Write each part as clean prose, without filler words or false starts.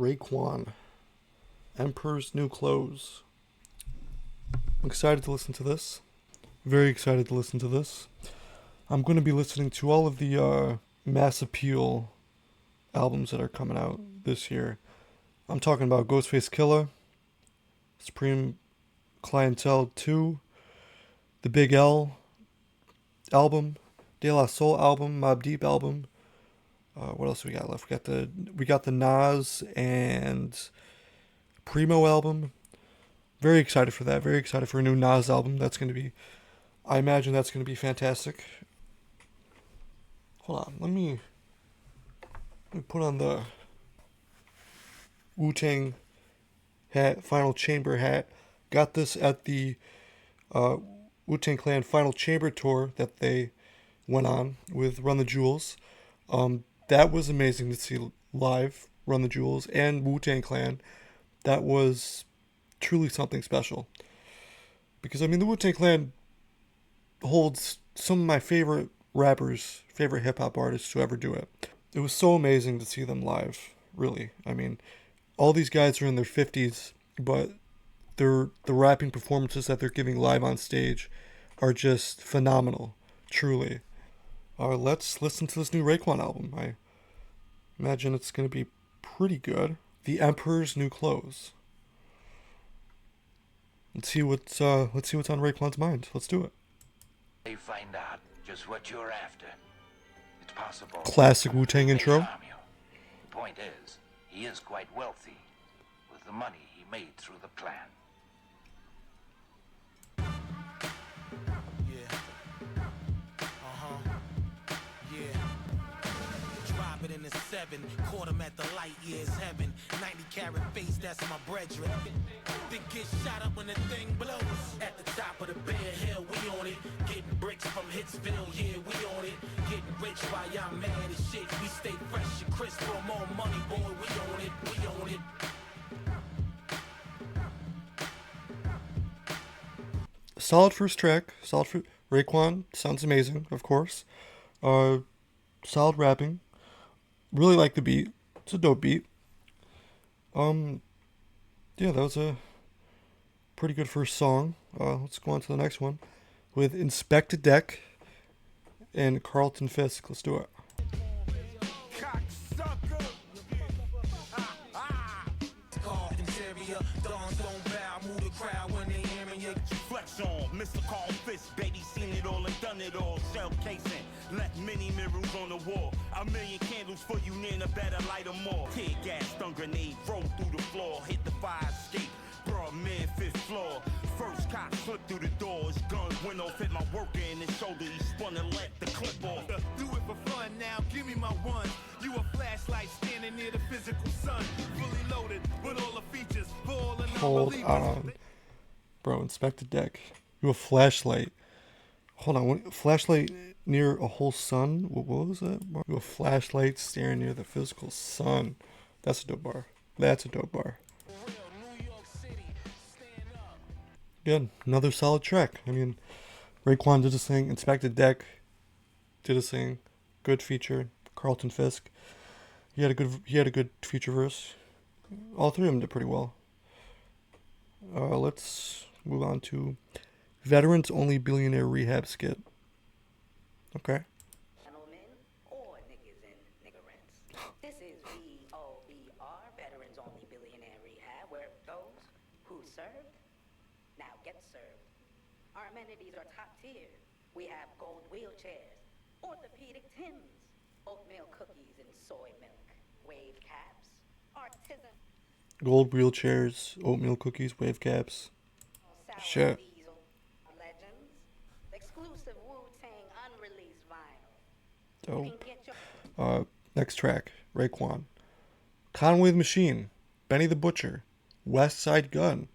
Raekwon, Emperor's New Clothes. I'm excited to listen to this. Very excited to listen to this. I'm going to be listening to all of the Mass Appeal albums that are coming out this year. I'm talking about Ghostface Killah, Supreme Clientele 2, the Big L album, De La Soul album, Mobb Deep album. What else we got left? We got the Nas and Primo album. Very excited for that. Very excited for a new Nas album. I imagine that's going to be fantastic. Hold on, let me put on the Wu-Tang hat, Final Chamber hat. Got this at the Wu-Tang Clan Final Chamber tour that they went on with Run the Jewels. That was amazing to see live, Run the Jewels and Wu-Tang Clan. That was truly something special. Because, I mean, the Wu-Tang Clan holds some of my favorite rappers, favorite hip-hop artists to ever do it. It was so amazing to see them live, really. I mean, all these guys are in their 50s, but the rapping performances that they're giving live on stage are just phenomenal, truly. Let's listen to this new Raekwon album. I imagine it's going to be pretty good. The Emperor's New Clothes. Let's see what's on Raekwon's mind. Let's do it. They find out just what you're after. It's possible. Classic Wu-Tang intro. The point is, he is quite wealthy with the money he made through the plan. In the 7, caught him at the light years heaven. 90 carat face, that's my brethren. Then get shot up when the thing blows. At the top of the Bear Hill, we on it. Getting bricks from Hitsville, yeah, we on it. Getting rich while y'all mad as shit. We stay fresh and crisp for more money, boy. We on it, we on it. Solid first track. Raekwon sounds amazing, of course. Solid rapping. Really like the beat. It's a dope beat. Yeah, that was a pretty good first song. Let's go on to the next one with Inspected Deck and Carlton Fisk. Let's do it. Mr. Carl Fisk, baby, seen it all and done it all. Shell casing, left many mirrors on the wall. A million candles for you, Nina, better light them more. Tear gas, stun grenade, roll through the floor, hit the fire escape. Bro, man, 5th floor. First cop slipped through the door. His gun went off, hit my worker in his shoulder. He spun and let the clip off. Do it for fun now, give me my one. You a flashlight standing near the physical sun. Fully loaded with all the features. For all the Hold on. Bro, Inspected Deck. You a flashlight. Hold on, flashlight near a whole sun? What was that? You a flashlight staring near the physical sun. That's a dope bar. That's a dope bar. Good. Another solid track. I mean, Raekwon did his thing. Inspected Deck did his thing. Good feature. Carlton Fisk. He had a good feature verse. All three of them did pretty well. Let's move on to Veterans Only Billionaire Rehab Skit. Okay. Gentlemen or niggas and niggerants. This is VOBR, Veterans Only Billionaire Rehab, where those who served now get served. Our amenities are top tier. We have gold wheelchairs, orthopedic Tims, oatmeal cookies and soy milk, wave caps, artisan. Gold wheelchairs, oatmeal cookies, wave caps. Shit. Diesel, legends, exclusive Wu-Tang unreleased vinyl. Dope. You can get your Next track, Raekwon. Conway the Machine, Benny the Butcher, West Side Gun.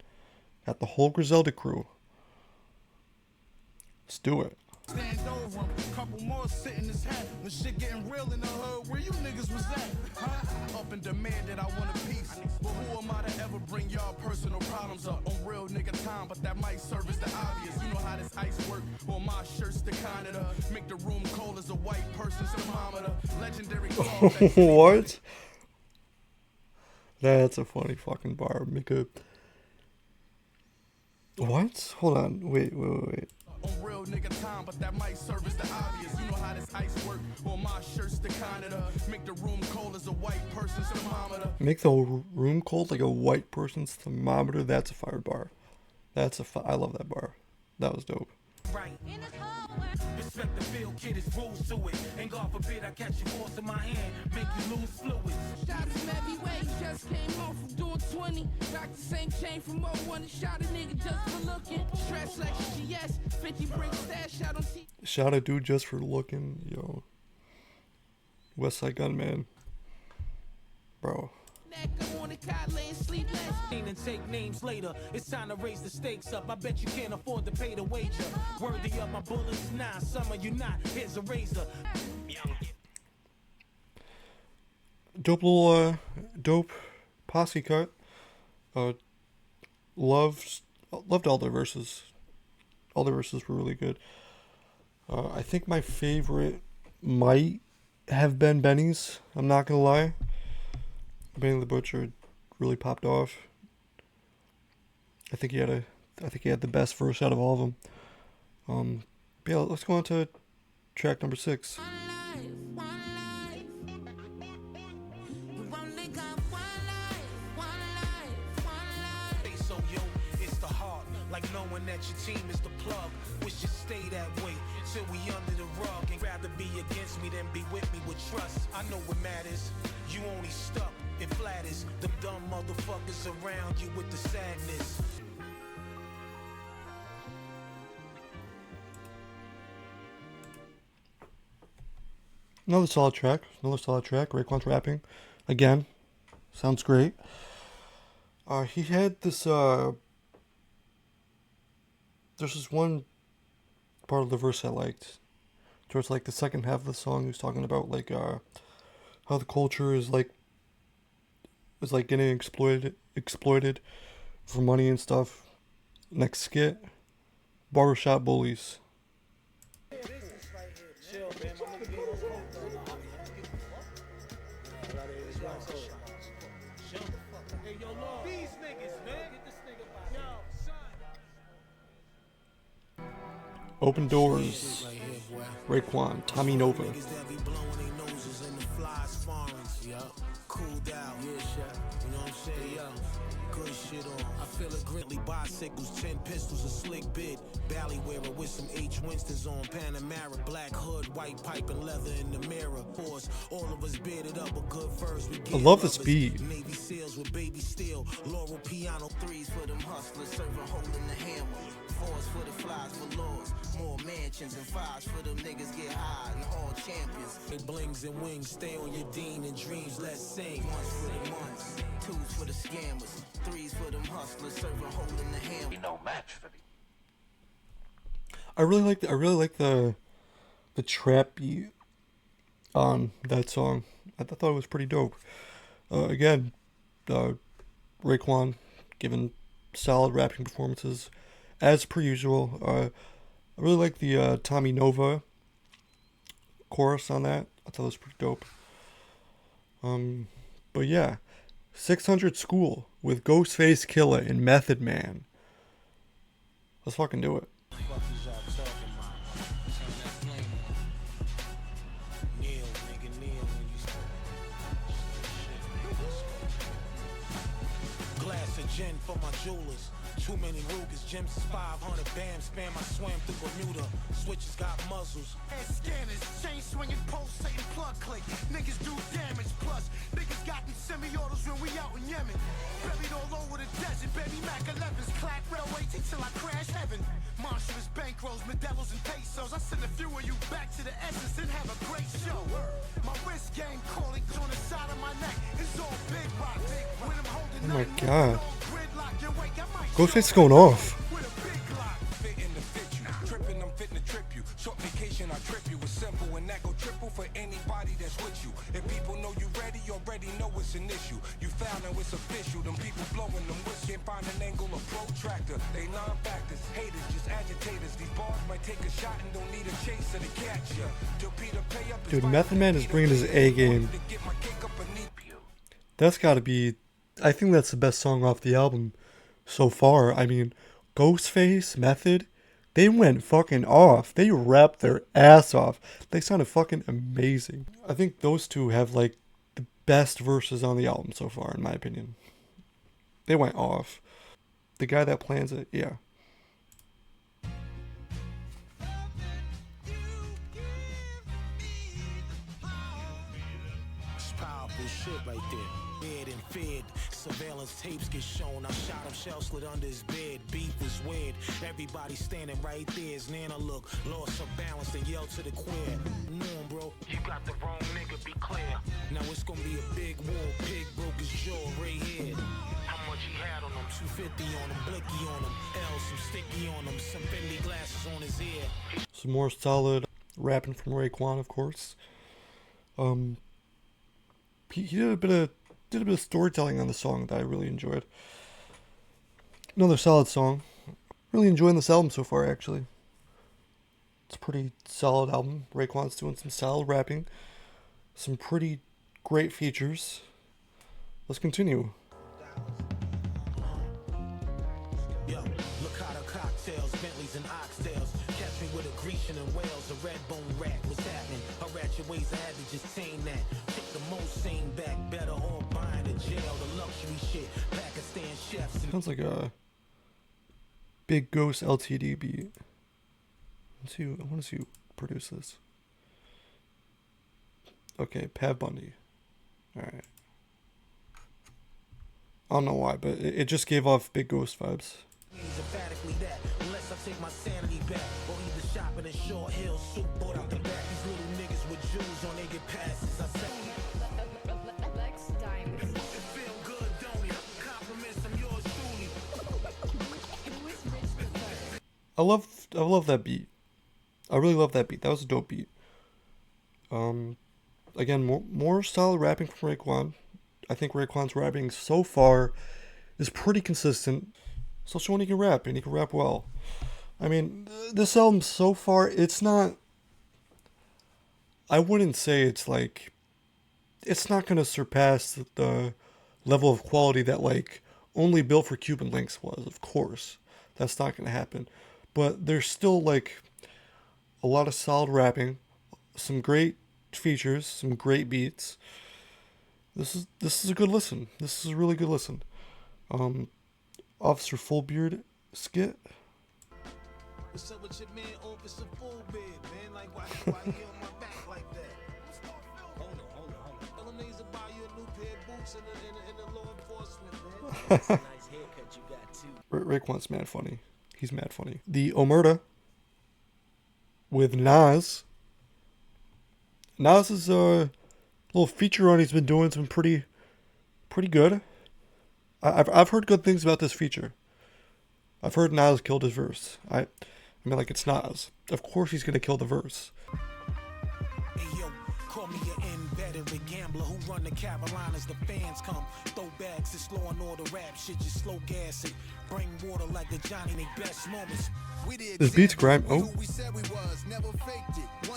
Got the whole Griselda crew. Let's do it. Stand over him, couple more sitting his hat. When shit getting real in the hood, where you niggas was at? Huh? Up and demanded, I want a piece. But who am I to ever bring y'all personal problems up on real nigga time? But that might serve as the obvious. You know how this ice work on my shirt's the kind of the make the room cold as a white person's thermometer. Legendary. What? That's a funny fucking bar. Make a what? Hold on. Wait. On real nigga time, but that might serve as the obvious. You know how this ice work, or my shirt's the kind of make the room cold as a white person's thermometer. Make the room cold like a white person's thermometer. That's a fire bar. I love that bar. That was dope. Right. Respect the field, kid, it's rules to it. And God forbid I catch you force in my hand, make you lose fluids. Shots from every way, just came home from doing 20. Rock the same chain from 01 and shot a nigga just for looking. Stress like GS, 50 brick stash out on T. Shot a dude just for looking, yo. West Side Gunman. Bro. I'm on the cot laying sleepless. And take names later. It's time to raise the stakes up. I bet you can't afford to pay the wager. Worthy of my bullets, nah, some of you not. Here's a razor. Dope little dope posse cut. Loved all the verses. All the verses were really good. I think my favorite might have been Benny's. I'm not gonna lie. Benny the Butcher really popped off. I think he had the best verse out of all of them. But yeah, let's go on to track number 6. So yo, it's the heart, like knowing that your team is the plug. Wish you stay that way till we under the rug. And rather be against me than be with me with trust. I know what matters. You only stuck. It flatters them dumb motherfuckers around you with the sadness. Another solid track. Raekwon's rapping again. Sounds great. He had this. There's this one part of the verse I liked. Towards like the second half of the song, he was talking about like how the culture is like getting exploited for money and stuff. Next skit, barbershop bullies. Open doors. Raekwon, Tommy Nova. Bicycles, 10 pistols, a slick bid. Bally wearer with some H. Winstons on Panamera. Black hood, white pipe, and leather in the mirror. Pause. All of us bearded up a good verse. I love this beat. Navy seals with baby steel. Laurel piano. Threes for them hustlers, serving holding the hammer. Fours for the flies for lords. More mansions and fives for them niggas get high and all champions. It blings and wings. Stay on your dean and dreams. Let's sing. Ones for the months, twos for the scammers, threes for them hustlers, serving holding the hammer. Be no match for the. I really like the trap beat on that song. I thought it was pretty dope. Again, Raekwon giving solid rapping performances as per usual. I really like the Tommy Nova chorus on that. I thought it was pretty dope. But yeah, 600 School with Ghostface Killah and Method Man. Let's fucking do it. Glass of gin for my jewelers. Too many Rugers, gems is 500 bams, spam I swam through Bermuda. Switches got muzzles. And scanners, chain swinging, pulsating, plug click. Niggas do damage, plus niggas got them semi-autos when we out in Yemen. Buried all over the desert, baby Mac 11s, clap railway till I crash heaven. Monstrous bankrolls, Modelos and pesos. I send a few of you back to the essence and have a great show. My wrist game calling on the side of my neck. It's all big rock. When I'm holding Oh my nothing, god. gridlock your wake, I might Ghostface is going off. with a big Glock. Fitting to fit you, tripping, I'm fitting to trip you. Short vacation, I trip you. It's simple and that go triple for anybody that's with you. If people know you ready, you already know it's an issue. You found out it's official. Them people blowing them whistles. Can't find an angle or protractor. They non-factors, haters, just agitators. These bars might take a shot and don't need a chaser to catch ya. Till Peter pay up. Dude, Method Man is bringing his A game. That's gotta be I think that's the best song off the album so far. I mean, Ghostface, Method, they went fucking off. They rapped their ass off. They sounded fucking amazing. I think those two have like the best verses on the album so far, in my opinion. They went off. The guy that plans it, yeah. It's powerful shit right there. Bed and fed. Surveillance tapes get shown. I shot him, shell slid under his bed. Beef was weird. Everybody standing right there. His Nana look, lost her balance and yelled to the queer. No, bro, you got the wrong nigga, be clear. Now it's gonna be a big war. Pig broke his jaw right here. How much he had on him? 250 on him, blicky on him. L, some sticky on him, some Fendi glasses on his ear. Some more solid rapping from Raekwon, of course. He did a bit of storytelling on the song that I really enjoyed. Another solid song. Really enjoying this album so far, actually. It's a pretty solid album. Raekwon's doing some solid rapping. Some pretty great features. Let's continue. Yo, Lucado cocktails, Bentleys and oxtails. Catch me with a Grecian and Wales, a red bone rat. What's happening? A ratchet ways I had to just tame that. Take the most sane back, better all buying the jail, the luxury shit. Pakistan chefs. Sounds like a Big Ghost LTD beat. I want to see who produced this. Okay, Pav Bundy. Alright. I don't know why, but it just gave off Big Ghost vibes. Emphatically that, unless I take my sanity back, or either shopping in Short Hill, soup bought out the back. These little niggas with Jews on they get passes. I said, Lex Diamond. it feel good, don't it? Compliments from yours truly. I love that beat. I really love that beat. That was a dope beat. Again, more solid rapping from Raekwon. I think Raekwon's rapping so far is pretty consistent. So showing he can rap, and he can rap well. I mean, this album so far, it's not... I wouldn't say it's like... It's not going to surpass the level of quality that, like, Only Built for Cuban Links was, of course. That's not going to happen. But there's still, like, a lot of solid rapping, some great features, some great beats. This is a good listen. This is a really good listen. Officer Fullbeard skit. What's up with your man, Officer Fullbeard, man? Like, why you on my back like that? Hold on. Tell them niggas to buy you a new pair of boots in the law enforcement, man. That's a nice haircut you got, too. Raekwon's mad funny. He's mad funny. The Omerta with Nas. Nas is a little feature run he's been doing. It's been pretty good. I've heard good things about this feature. I've heard Nas killed his verse. I mean, like, it's Nas. Of course he's gonna kill the verse. Hey, yo, call me an inveterate gambler who run the Carolinas. The fans come, throw bags, it's law and order rap shit, just slow gas it. Bring water like the Johnny, they best moments. This beat's grime. Oh. Let's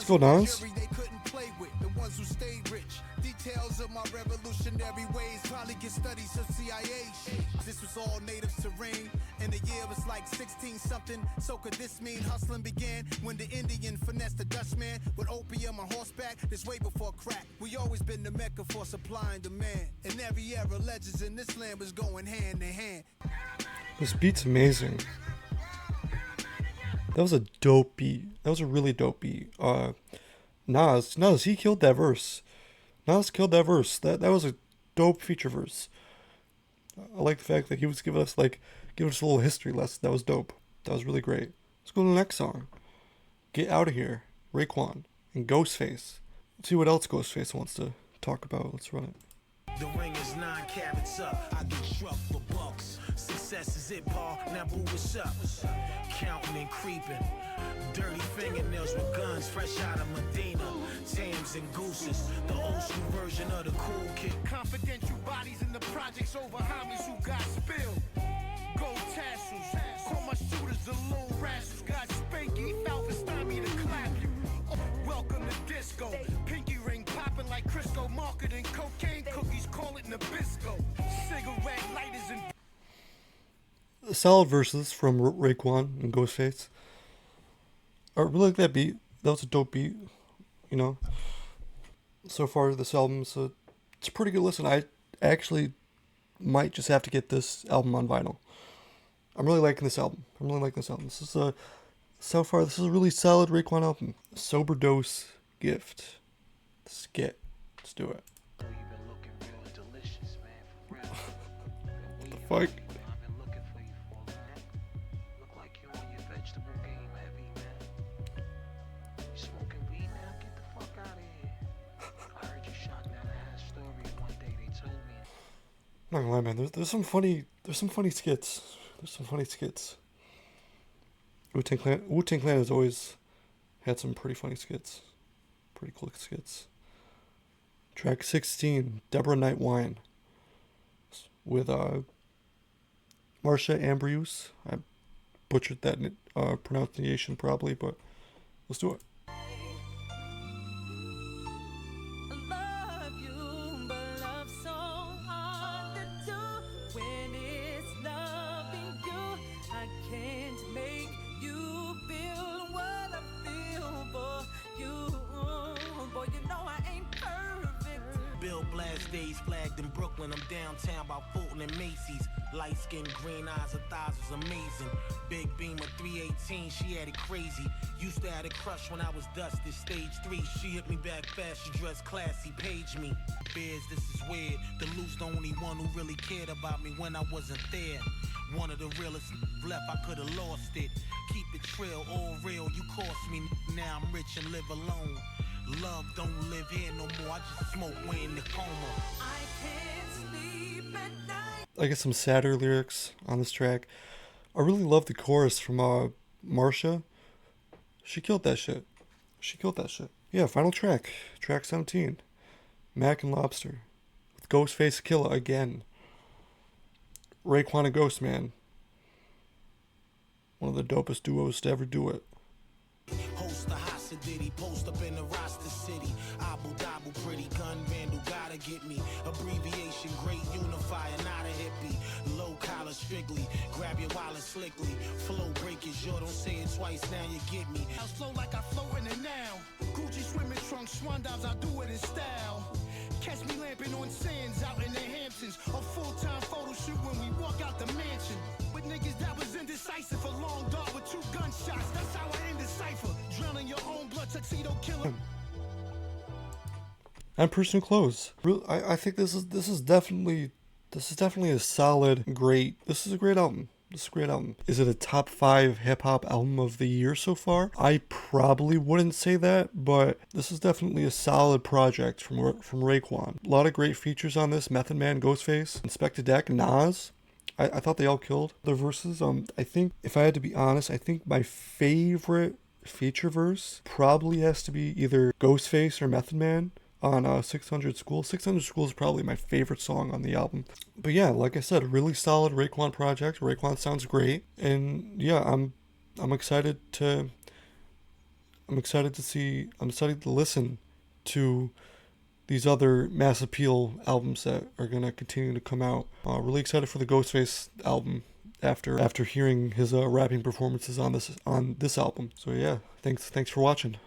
go, Nas. They couldn't play with the ones who stayed rich. Details of my revolutionary ways probably get studies of CIA shit. This was all native terrain, and the year was like 16 something. So could this mean hustling began when the Indian finessed the Dutchman with opium on horseback? This way before crack. We always been the mecca for supply and demand. In every era, legends in this land was going hand in hand. This beat's amazing. That was a dope beat. That was a really dope beat. Nas, he killed that verse. Nas killed that verse. That was a dope feature verse. I like the fact that he was giving us a little history lesson. That was dope. That was really great. Let's go to the next song. Get Out of Here, Raekwon, and Ghostface. Let's see what else Ghostface wants to talk about. Let's run it. The ring is 9 carats up. I get struck for bucks. Success is it, Paul. Now boo, what's up? Counting and creeping. Dirty fingernails with guns fresh out of Medina. Tams and gooses. The old school version of the cool kid. Confidential bodies in the projects over homies who got spilled. Gold tassels. Call my shooters the little rascals. Got spanky, Falcon style me to clap you. Welcome to disco. Pinky ring popping like Crisco, marketing cocaine cookies, call it Nabisco. Cigarette lighters and Solid verses from Raekwon and Ghostface. I really like that beat. That was a dope beat, you know. So far, this album's it's a pretty good listen. I actually might just have to get this album on vinyl. I'm really liking this album. This is so far, this is a really solid Raekwon album. Sober Dose Gift. Skit. Let's do it. What the fuck? I'm not gonna lie, man. There's some funny skits. Wu-Tang Clan has always had some pretty funny skits, pretty cool skits. Track 16, Deborah Night Wine, with Marsha Ambrose. I butchered that pronunciation probably, but let's do it. Days flagged in Brooklyn, I'm downtown by Fulton and Macy's. Light skin, green eyes, her thighs was amazing. Big beamer 318, she had it crazy. Used to have a crush when I was dusted, stage 3. She hit me back fast, she dressed classy, page me. Bears, this is weird. The Lou's the only one who really cared about me when I wasn't there. One of the realest left, I could've lost it. Keep it trill, all real, you cost me. Now I'm rich and live alone. Love don't live here no more. I just smoke way in the coma. I can't sleep at night. I get some sadder lyrics on this track. I really love the chorus from Marsha. She killed that shit. Yeah, final track. Track 17. Mac and Lobster. With Ghostface Killer again. Raekwon and Ghostman. One of the dopest duos to ever do it. Host the Hasidity, post up in the roster city. Abu Dhabi, pretty gun vandal, gotta get me. Abbreviation, great unifier, not a hippie. Low collar, strictly, grab your wallet slickly. Flow breakage, yo, don't say it twice, now you get me. I flow like I float in it now. Gucci swimming trunks, swan dives, I do it in style. Catch me lamping on sands out in the Hamptons. A full-time photo shoot when we walk out the mansion. With niggas that was indecisive, a long dart with 2 gunshots. That's how I end the cipher. Drowning your own blood, tuxedo killer. And personal clothes. I think this is definitely a solid, great. This is a great album. Is it a top 5 hip hop album of the year so far? I probably wouldn't say that, but this is definitely a solid project from Raekwon. A lot of great features on this: Method Man, Ghostface, Inspector Deck, Nas. I thought they all killed the verses. I think, if I had to be honest, I think my favorite feature verse probably has to be either Ghostface or Method Man on 600 School. 600 School is probably my favorite song on the album. But yeah, like I said, a really solid Raekwon project. Raekwon sounds great, and yeah, I'm excited to listen to these other Mass Appeal albums that are gonna continue to come out. Really excited for the Ghostface album after hearing his rapping performances on this album. So yeah, thanks for watching.